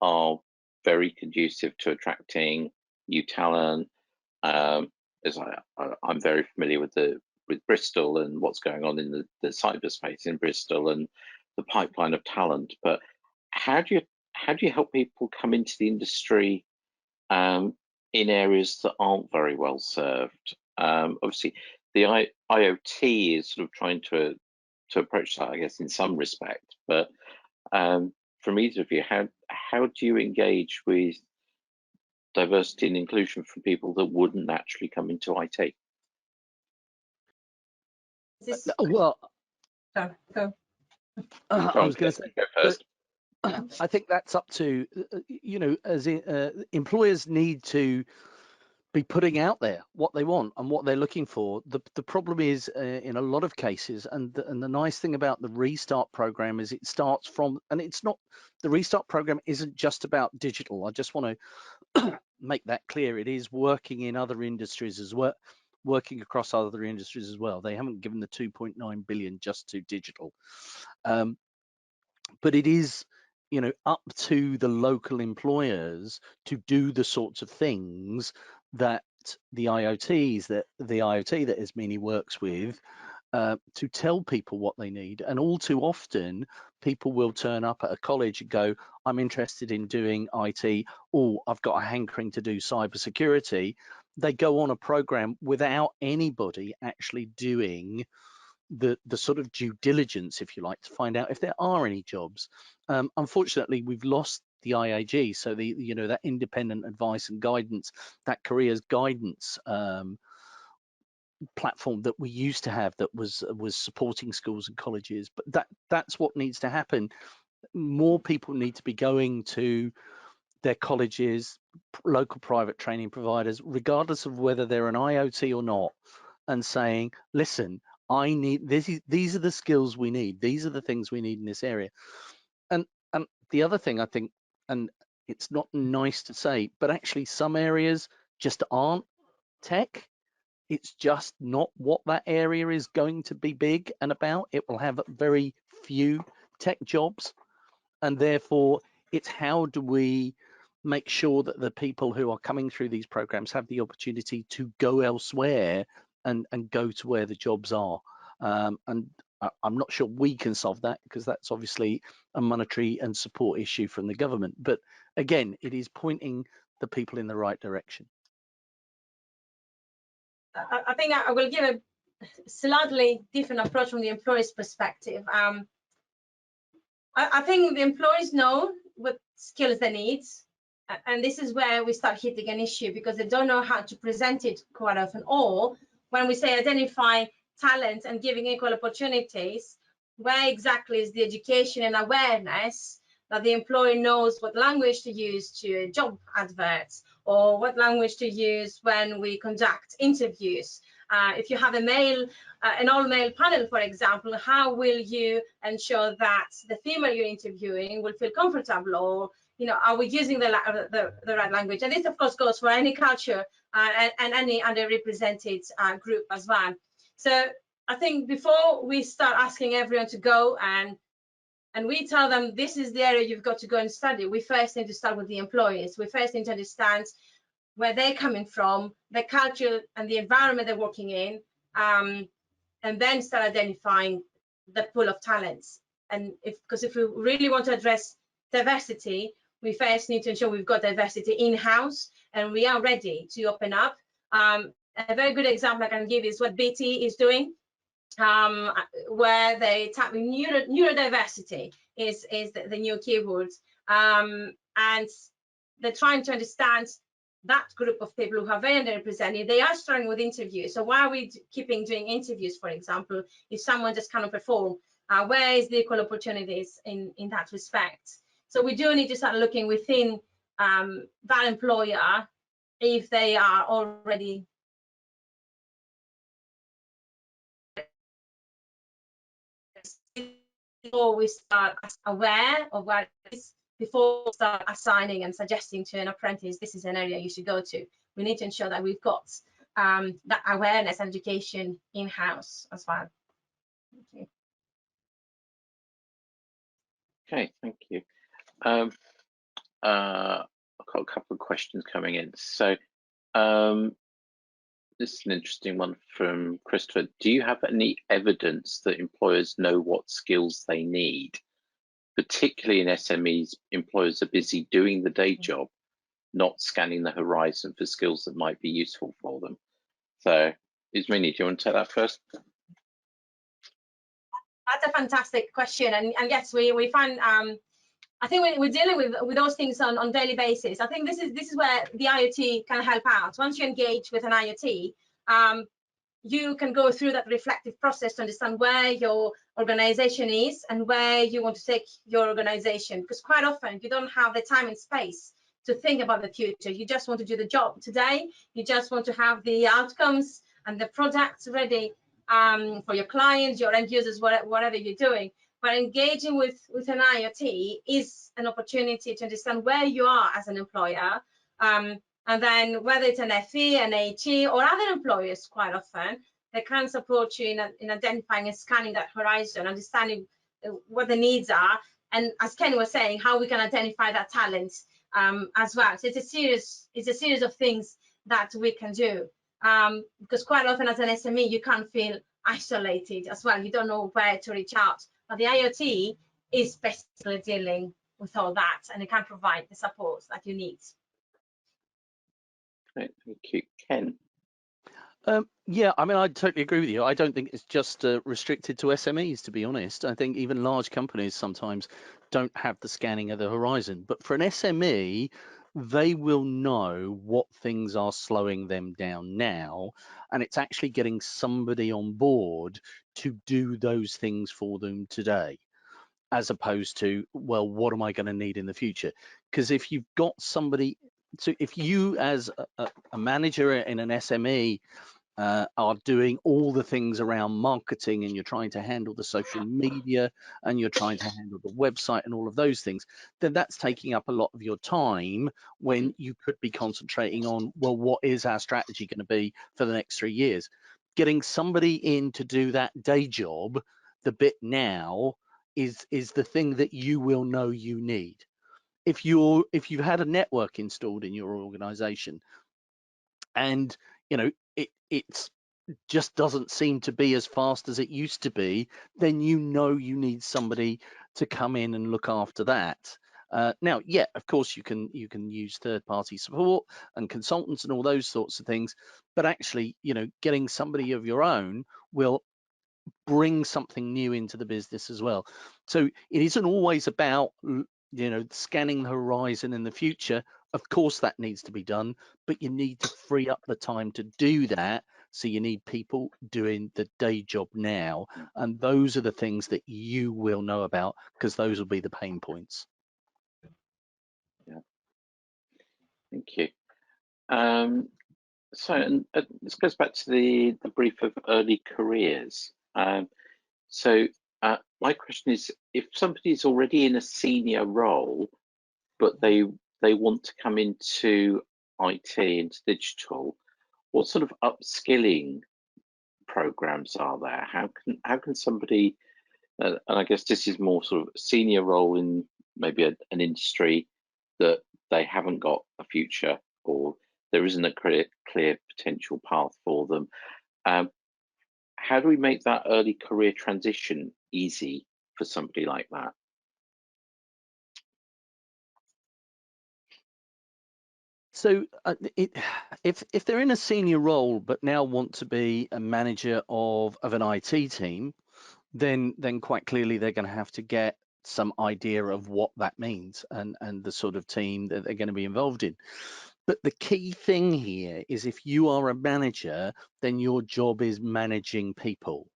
are very conducive to attracting new talent. As I'm very familiar with Bristol and what's going on in the cyberspace in Bristol and the pipeline of talent. But how do you help people come into the industry in areas that aren't very well served? Obviously, the IoT is sort of trying to approach that, I guess, in some respect. But from either of you, how do you engage with diversity and inclusion from people that wouldn't naturally come into IT? Well, go. I was going to say, go first. I think that's up to, as employers need to be putting out there what they want and what they're looking for. The problem is in a lot of cases, and the nice thing about the Restart program is it starts from, and it's not, the Restart program isn't just about digital. I just want to make that clear. It is working in other industries as well, working across other industries as well. They haven't given the 2.9 billion just to digital, but it is, up to the local employers to do the sorts of things that the IoT that Ismini works with, to tell people what they need. And all too often, people will turn up at a college and go, I'm interested in doing IT, or I've got a hankering to do cybersecurity. They go on a program without anybody actually doing the sort of due diligence, if you like, to find out if there are any jobs. Unfortunately, we've lost the IAG, so that independent advice and guidance, that careers guidance platform that we used to have, that was supporting schools and colleges. But that's what needs to happen. More people need to be going to their colleges, local private training providers, regardless of whether they're an IoT or not, and saying, listen, I need this. These are the skills we need. These are the things we need in this area. And the other thing I think, and it's not nice to say, but actually some areas just aren't tech. It's just not what that area is going to be big and about. It will have very few tech jobs, and therefore it's how do we make sure that the people who are coming through these programs have the opportunity to go elsewhere and go to where the jobs are. And I'm not sure we can solve that, because that's obviously a monetary and support issue from the government. But again, it is pointing the people in the right direction. I think I will give a slightly different approach from the employer's perspective. I think the employees know what skills they need, and this is where we start hitting an issue, because they don't know how to present it quite often. Or when we say identify talent and giving equal opportunities, where exactly is the education and awareness that the employer knows what language to use to job adverts, or what language to use when we conduct interviews? If you have an all-male panel, for example, how will you ensure that the female you're interviewing will feel comfortable, or are we using the right language? And this, of course, goes for any culture and any underrepresented group as well. So I think before we start asking everyone to go and we tell them this is the area you've got to go and study, we first need to start with the employees. We first need to understand where they're coming from, the culture and the environment they're working in, and then start identifying the pool of talents. And because if we really want to address diversity, we first need to ensure we've got diversity in-house and we are ready to open up. A very good example I can give is what BT is doing, where they tap neurodiversity is the new keyword, and they're trying to understand that group of people who are very underrepresented. They are struggling with interviews. So why are we keeping doing interviews, for example, if someone just cannot perform? Where is the equal opportunities in that respect? So we do need to start looking within that employer if they are already before we start aware of where it is, before we start assigning and suggesting to an apprentice, this is an area you should go to. We need to ensure that we've got that awareness and education in-house as well. Thank you. Okay, thank you. I've got a couple of questions coming in. So this is an interesting one from Christopher. Do you have any evidence that employers know what skills they need? Particularly in SMEs, employers are busy doing the day job, not scanning the horizon for skills that might be useful for them. So, Ismini, do you want to take that first? That's a fantastic question, and yes, we find I think we're dealing with those things on daily basis. I think this is where the IoT can help out. Once you engage with an IoT, you can go through that reflective process to understand where your organization is and where you want to take your organization. Because quite often you don't have the time and space to think about the future. You just want to do the job today. You just want to have the outcomes and the products ready for your clients, your end users, whatever you're doing. But engaging with an IoT is an opportunity to understand where you are as an employer, and then whether it's an FE, an HE, or other employers, quite often, they can support you in identifying and scanning that horizon, understanding what the needs are, and as Ken was saying, how we can identify that talent as well. So it's a series of things that we can do, because quite often as an SME, you can feel isolated as well. You don't know where to reach out. But the IoT is basically dealing with all that, and it can provide the support that you need. Right, thank you. Ken? Yeah, I mean, I totally agree with you. I don't think it's just restricted to SMEs, to be honest. I think even large companies sometimes don't have the scanning of the horizon. But for an SME, they will know what things are slowing them down now. And it's actually getting somebody on board to do those things for them today, as opposed to, well, what am I going to need in the future? Because if you've got somebody, so if you as a manager in an SME are doing all the things around marketing, and you're trying to handle the social media, and you're trying to handle the website and all of those things, then that's taking up a lot of your time when you could be concentrating on, well, what is our strategy going to be for the next 3 years? Getting somebody in to do that day job, the bit now, is the thing that you will know you need. If you've had a network installed in your organization, and it's just doesn't seem to be as fast as it used to be, then you need somebody to come in and look after that. Now, yeah, of course you can use third-party support and consultants and all those sorts of things, but actually, getting somebody of your own will bring something new into the business as well. So it isn't always about scanning the horizon in the future. Of course that needs to be done, but you need to free up the time to do that. So you need people doing the day job now, and those are the things that you will know about, because those will be the pain points. Yeah, thank you. So this goes back to the brief of early careers. So my question is, if somebody's already in a senior role, but they want to come into IT, into digital, what sort of upskilling programs are there? How can somebody, and I guess this is more sort of a senior role in maybe an industry that they haven't got a future, or there isn't a clear potential path for them. How do we make that early career transition easy for somebody like that? So if they're in a senior role but now want to be a manager of an IT team, then quite clearly they're going to have to get some idea of what that means and the sort of team that they're going to be involved in. But the key thing here is, if you are a manager, then your job is managing people.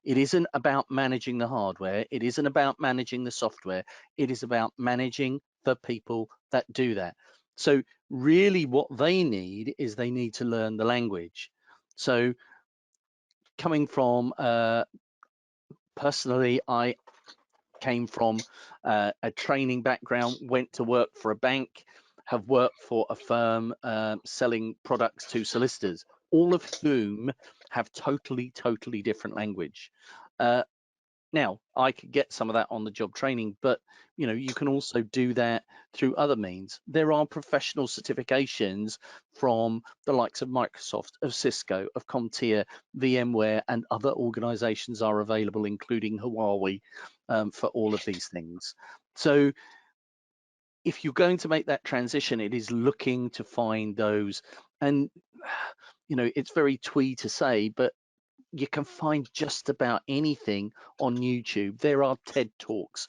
It isn't about managing the hardware. It isn't about managing the software. It is about managing the people that do that. So really what they need is they need to learn the language. So coming from, personally, I came from a training background, went to work for a bank, have worked for a firm selling products to solicitors, all of whom have totally different language. Now, I could get some of that on the job training, but you can also do that through other means. There are professional certifications from the likes of Microsoft, of Cisco, of CompTIA, VMware, and other organizations are available, including Huawei, for all of these things. So if you're going to make that transition, it is looking to find those. And it's very twee to say, but you can find just about anything on YouTube. There are TED Talks.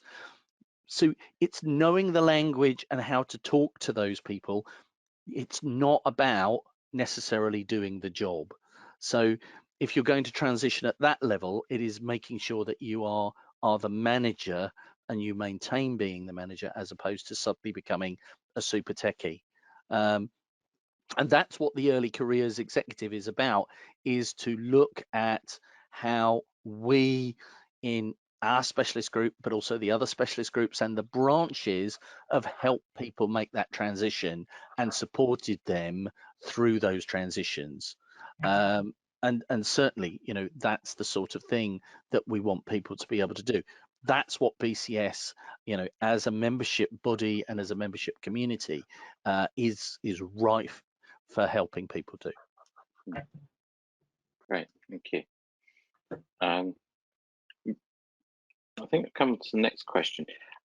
So it's knowing the language and how to talk to those people. It's not about necessarily doing the job. So if you're going to transition at that level, it is making sure that you are the manager and you maintain being the manager, as opposed to suddenly becoming a super techie. And that's what the early careers executive is about, is to look at how we in our specialist group, but also the other specialist groups and the branches, have helped people make that transition and supported them through those transitions. And certainly, that's the sort of thing that we want people to be able to do. That's what BCS, as a membership body and as a membership community, is rife for helping people do. Great, thank you. I think I'll come to the next question.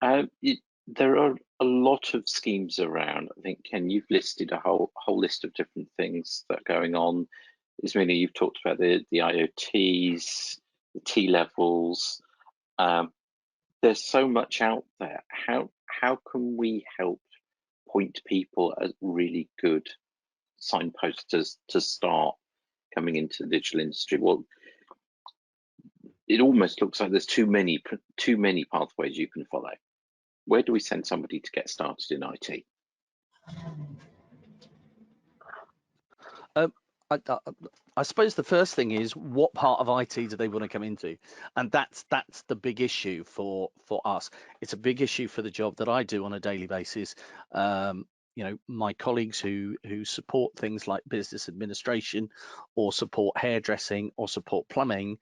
There are a lot of schemes around. I think, Ken, you've listed a whole list of different things that are going on. Ismina, you've talked about the IoTs, the T-levels. There's so much out there. How can we help point people at really good signposts to start coming into the digital industry? Well, it almost looks like there's too many pathways you can follow. Where do we send somebody to get started in IT? I suppose the first thing is, what part of IT do they want to come into? And that's the big issue for us. It's a big issue for the job that I do on a daily basis. My colleagues who support things like business administration, or support hairdressing, or support plumbing,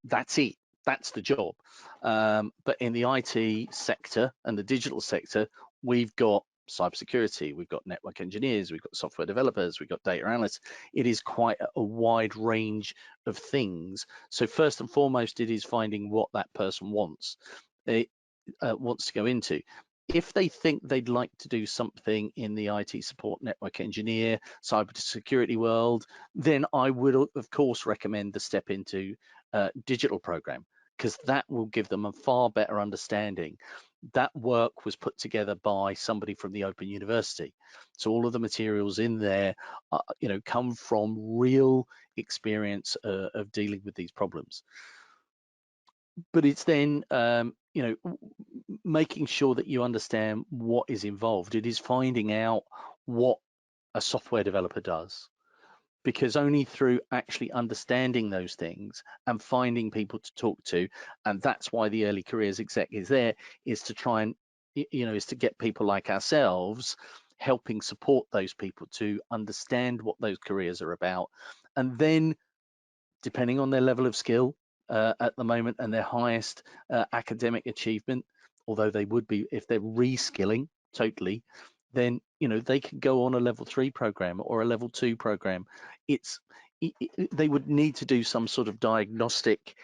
that's it. That's the job. But in the IT sector and the digital sector, we've got cybersecurity, we've got network engineers, we've got software developers, we've got data analysts. It is quite a wide range of things. So first and foremost, it is finding what that person wants to go into. If they think they'd like to do something in the IT support, network engineer, cybersecurity world, then I would, of course, recommend the step into digital program, because that will give them a far better understanding. That work was put together by somebody from the Open University. So all of the materials in there, come from real experience of dealing with these problems. But it's then, making sure that you understand what is involved. It is finding out what a software developer does, because only through actually understanding those things and finding people to talk to, and that's why the early careers exec is there, is to try and, is to get people like ourselves helping support those people to understand what those careers are about. And then, depending on their level of skill at the moment and their highest academic achievement, although they would be, if they're reskilling totally, then they could go on a level 3 program or a level 2 program. They would need to do some sort of diagnostic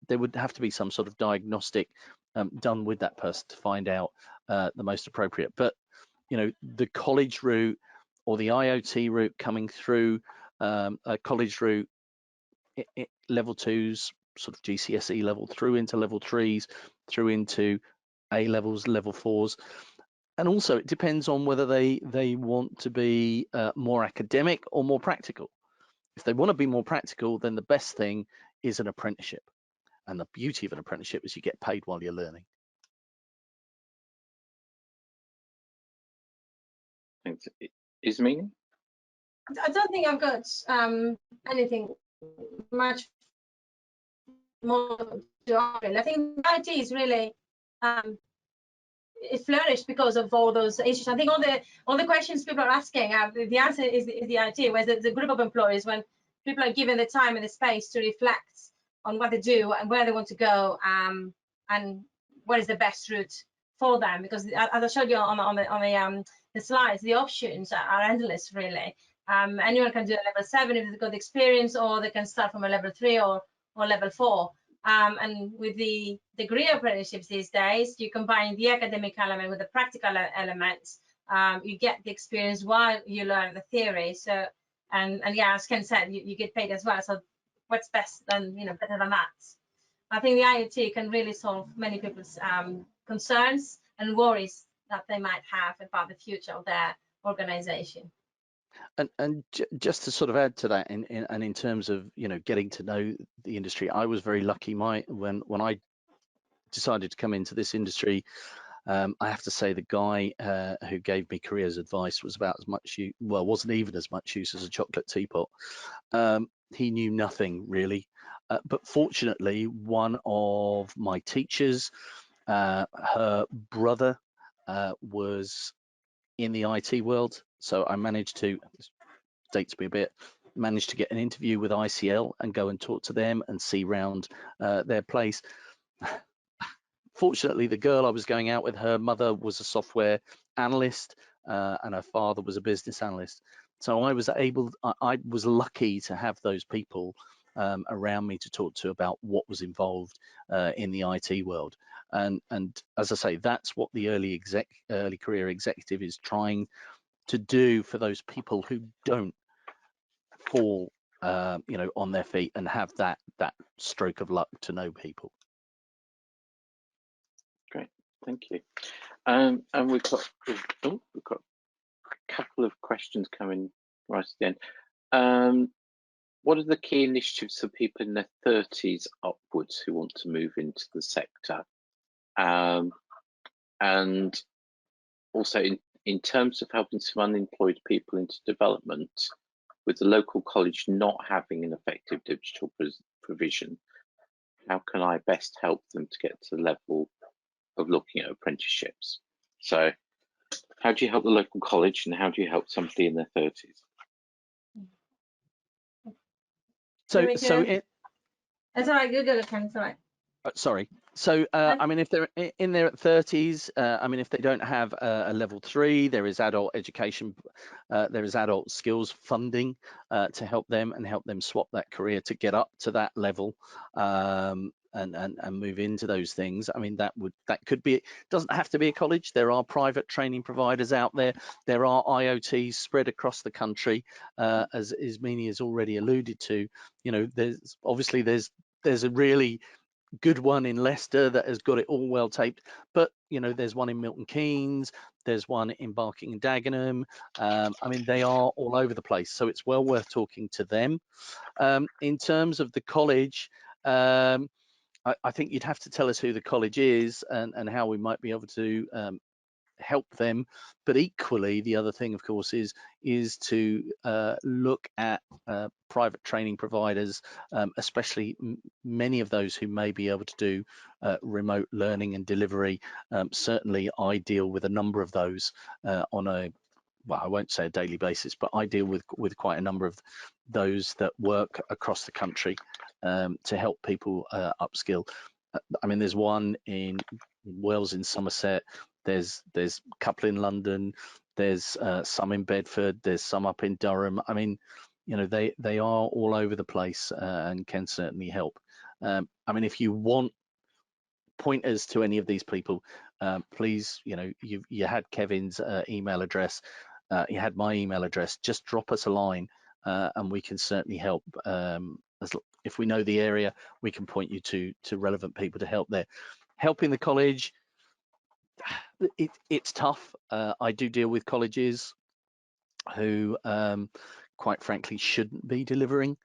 there would have to be some sort of diagnostic done with that person to find out the most appropriate. But you know, the college route or the IoT route coming through a college route, level 2s, sort of GCSE level, through into level 3s, through into A levels, level 4s. And also it depends on whether they want to be more academic or more practical. If they want to be more practical, then the best thing is an apprenticeship. And the beauty of an apprenticeship is you get paid while you're learning. Thanks. Ismene? I don't think I've got anything much more to offer. I think IT is really it flourished because of all those issues. I think all the questions people are asking, the answer is the IT, where the group of employees, when people are given the time and the space to reflect on what they do and where they want to go, and what is the best route for them. Because as I showed you on the slides, the options are endless, really. Anyone can do a level 7 if they've got the experience, or they can start from a level 3 or level 4. And with the degree apprenticeships these days, you combine the academic element with the practical elements. You get the experience while you learn the theory. So, and yeah, as Ken said, you get paid as well. So, what's best than, you know, better than that? I think the IoT can really solve many people's concerns and worries that they might have about the future of their organization. And just to sort of add to that, in terms of, you know, getting to know the industry, I was very lucky. When I decided to come into this industry, I have to say the guy who gave me careers advice was about as much wasn't even as much use as a chocolate teapot. He knew nothing really, but fortunately, one of my teachers, her brother, was in the IT world, so I managed to, dates me a bit, managed to get an interview with ICL and go and talk to them and see round their place. Fortunately, the girl I was going out with, her mother was a software analyst and her father was a business analyst. So I was lucky to have those people around me to talk to about what was involved in the IT world. And as I say, that's what the early career executive is trying to do for those people who don't fall, you know, on their feet and have that stroke of luck to know people. Great, thank you. And we've got a couple of questions coming right at the end. What are the key initiatives for people in their 30s upwards who want to move into the sector? And also in terms of helping some unemployed people into development, with the local college not having an effective digital provision, how can I best help them to get to the level of looking at apprenticeships? So how do you help the local college, and how do you help somebody in their 30s? That's all right, Google can, sorry. Sorry. So, I mean, if they're in their 30s, I mean, if they don't have a level 3, there is adult education, there is adult skills funding to help them and help them swap that career to get up to that level and move into those things. I mean, that could be, it doesn't have to be a college. There are private training providers out there. There are IoTs spread across the country, as Ismene has already alluded to. You know, there's a really good one in Leicester that has got it all well taped, but you know, there's one in Milton Keynes, there's one in Barking and Dagenham. I mean, they are all over the place, so it's well worth talking to them. In terms of the college, I think you'd have to tell us who the college is and how we might be able to help them. But equally, the other thing, of course, is to look at private training providers, especially many of those who may be able to do remote learning and delivery. Certainly, I deal with a number of those on a, well, I won't say a daily basis, but I deal with quite a number of those that work across the country to help people upskill. I mean, there's one in Wales in Somerset. There's a couple in London. There's some in Bedford. There's some up in Durham. I mean, you know, they are all over the place and can certainly help. I mean, if you want pointers to any of these people, please, you had Kevin's email address, you had my email address, just drop us a line and we can certainly help. If we know the area, we can point you to relevant people to help there. Helping the college, it's tough. I do deal with colleges who quite frankly shouldn't be delivering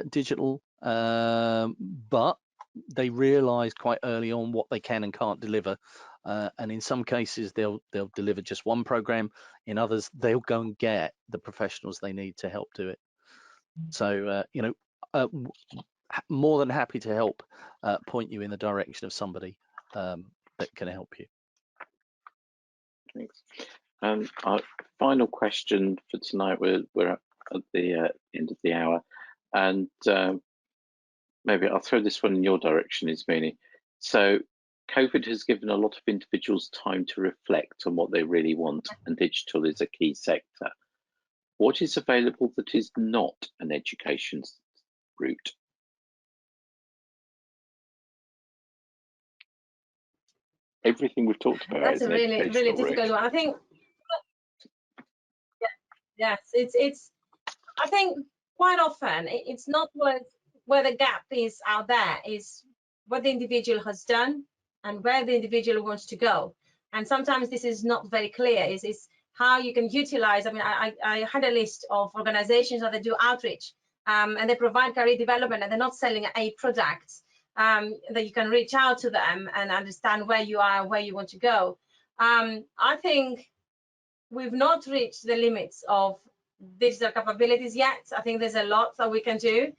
digital, but they realize quite early on what they can and can't deliver, and in some cases they'll deliver just one program. In others, they'll go and get the professionals they need to help do it. So more than happy to help point you in the direction of somebody that can help you. Thanks. Our final question for tonight, we're at the end of the hour, and maybe I'll throw this one in your direction, Ismini. So COVID has given a lot of individuals time to reflect on what they really want, and digital is a key sector. What is available that is not an education route? Everything we've talked about. That's a really difficult one. I think, yes, it's. I think quite often it's not where the gap is out there, is what the individual has done and where the individual wants to go. And sometimes this is not very clear. Is how you can utilize. I mean, I had a list of organizations that they do outreach and they provide career development, and they're not selling a product. That you can reach out to them and understand where you are, where you want to go. I think we've not reached the limits of digital capabilities yet. I think there's a lot that we can do.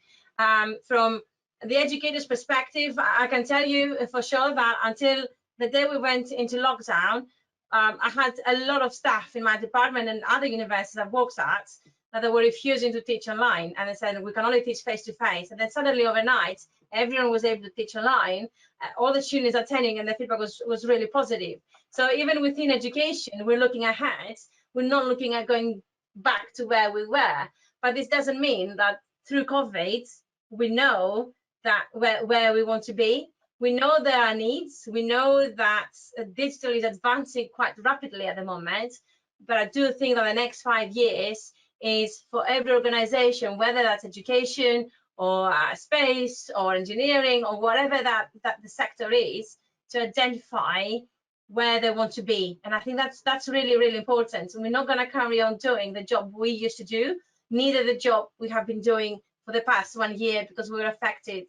From the educator's perspective, I can tell you for sure that until the day we went into lockdown, I had a lot of staff in my department and other universities I've worked at that they were refusing to teach online, and they said we can only teach face to face. And then suddenly overnight, everyone was able to teach online, all the students attending, and the feedback was really positive. So even within education, we're looking ahead. We're not looking at going back to where we were. But this doesn't mean that through COVID, we know that where we want to be. We know there are needs. We know that digital is advancing quite rapidly at the moment. But I do think that the next 5 years is for every organization, whether that's education or space or engineering or whatever that the sector is, to identify where they want to be. And I think that's really, really important. And we're not going to carry on doing the job we used to do, neither the job we have been doing for the past 1 year because we were affected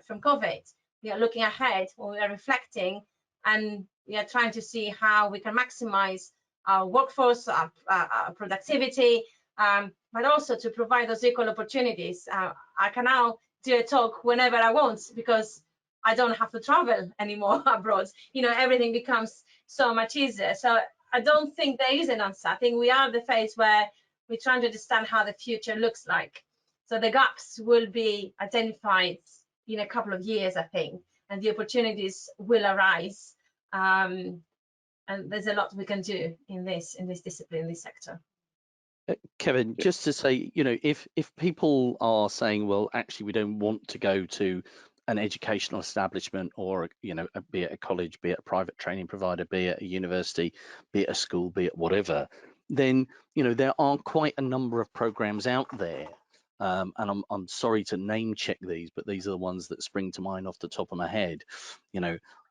from COVID. We are looking ahead, we are reflecting, and we are trying to see how we can maximize our workforce, our productivity, but also to provide those equal opportunities. I can now do a talk whenever I want because I don't have to travel anymore abroad. Everything becomes so much easier. So I don't think there is an answer. I think we are at the phase where we're trying to understand how the future looks like. So the gaps will be identified in a couple of years, I think, and the opportunities will arise. And there's a lot we can do in this discipline, in this sector. Kevin, just to say, if people are saying, well, actually, we don't want to go to an educational establishment or, be it a college, be it a private training provider, be it a university, be it a school, be it whatever, then, there are quite a number of programs out there. And I'm sorry to name check these, but these are the ones that spring to mind off the top of my head.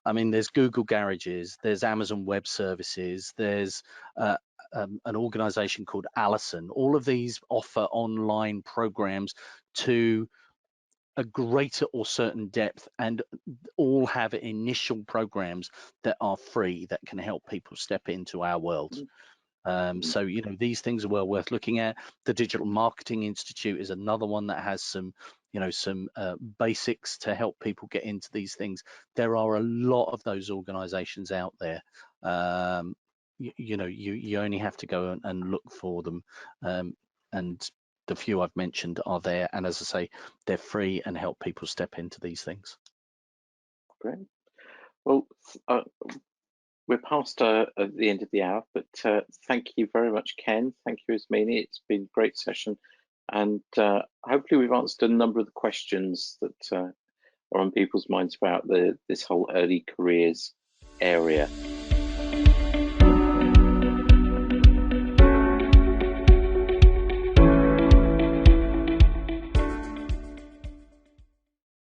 I mean, there's Google Garages, there's Amazon Web Services, there's an organization called Allison. All of these offer online programs to a greater or certain depth, and all have initial programs that are free that can help people step into our world. So these things are well worth looking at. The Digital Marketing Institute is another one that has some basics to help people get into these things. There are a lot of those organizations out there. You only have to go and look for them, and the few I've mentioned are there, and as I say, they're free and help people step into these things. Great. Well, we're past the end of the hour, but thank you very much, Ken. Thank you, Ismini. It's been a great session, and hopefully we've answered a number of the questions that are on people's minds about this whole early careers area?